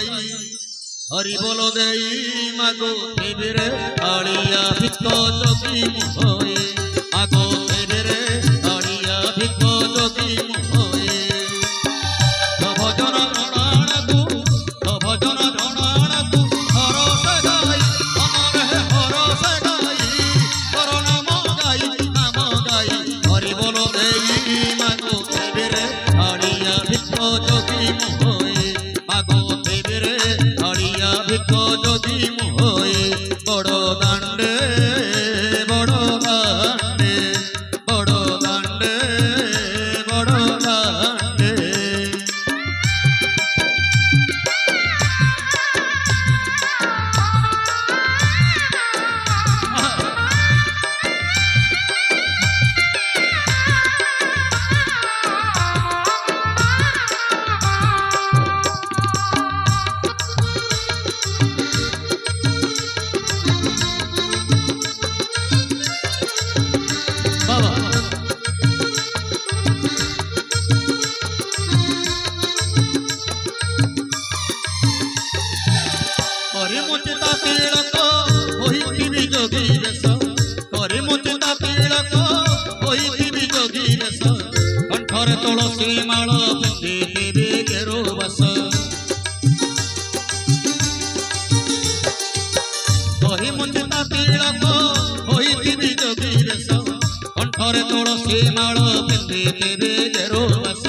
हरि बोलो देई मागो देवीरे आड़िया भिक्को जोगी मोहे मागो देवीरे आड़िया भिक्को जोगी मोहे तो भजन रणाणकु हरस गाई हरस गाई कर नाम गाई हरि बोलो देई मागो देवीरे आड़िया भिक्को जोगी मोहे मागो देवीरे आड़िया भिक्को जोगी मोहे बड़ो दांडे बड़ो दांडे बड़ो दांडे बड़ो दांडे करे मोचिता पीड़क होइथिबि जोगी बेश करे मोचिता पीड़क होइथिबि जोगी बेश कंठरे तुलसी माळ पिंधिथिबि गेरु बस करे मोचिता पीड़क होइथिबि जोगी बेश कंठरे तुलसी माळ पिंधिथिबि गेरु बस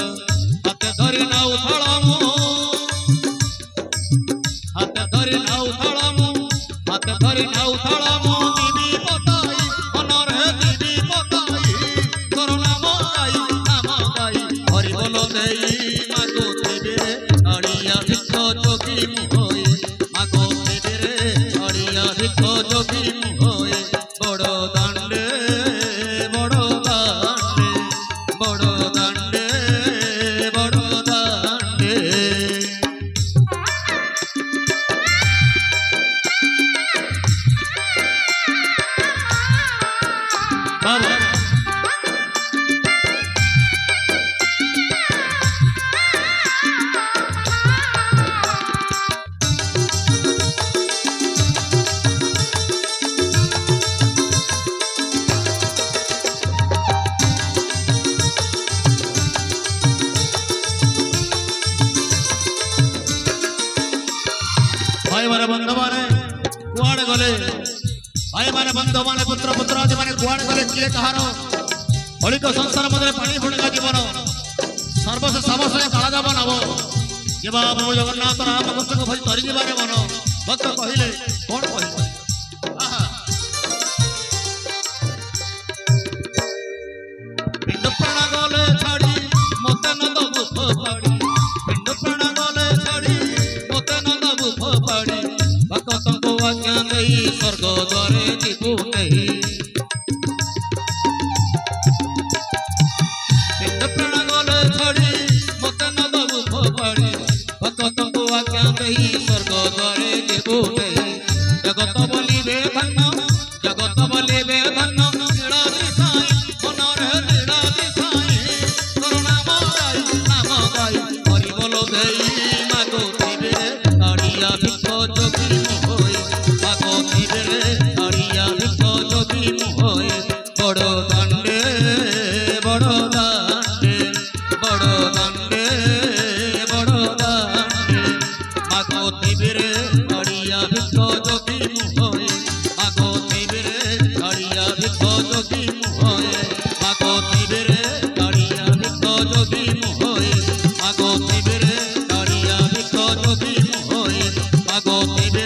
हाथ धरि नाउ थळमु हाथ धरि नाउ थळमु दीदी पताई मनरे दीदी पताई करुणा गाई हरि बोलो देई मागो देवीरे आड़िया भिक्को जोगी मोहे मागो देवीरे आड़िया भिक्को जोगी मोहे बड़ो दांडे बड़ो दांडे बड़ो दांडे बड़ो दांडे बाबा भाई मारे बंधु माने कुआड़े गले भाई माने बंधु माने पुत्र पुत्रादि माने कुआड़े गले किए कहार हलिक संसार मध्य पानी फुणिका जीवन सर्वस्व समस्या कालाजाम नव जीवा प्रभु जगन्नाथ राम कृष्ण को भज तरी जीवारे मन भक्त कहले कौन कहले पिंड प्राण गले छाड़ी मते न दबु फाड़ी पिंड प्राण गले छाड़ी मते न दबु फाड़ी भक्त को आज्ञा देई स्वर्ग द्वारे जीवु नहीं पिंड प्राण गले छाड़ी मते न दबु फाड़ी भक्त को आज्ञा देई स्वर्ग द्वारे जीवु नहीं जगत बोलिबे धन्य जगत बोलिबे धन्य नीलाद्रि साई मनरे नीलाद्रि साई करुणा नाम गाई हरि बोलो देई मागो देवीरे आड़िया भिक्को जोगी मोहे मागो देवीरे आड़िया भिक्को जोगी मोहे बड़ो दांडे बड़ो दांडे बड़ो दांडे बड़ो दांडे मागो देवीरे आड़िया भिक्को जोगी मोहे मागो देवीरे आड़िया भिक्को जोगी मोहे मागो देवीरे आड़िया भिक्को जोगी मोहे मागो देवीरे आड़िया भिक्को जोगी मोहे मागो देवीरे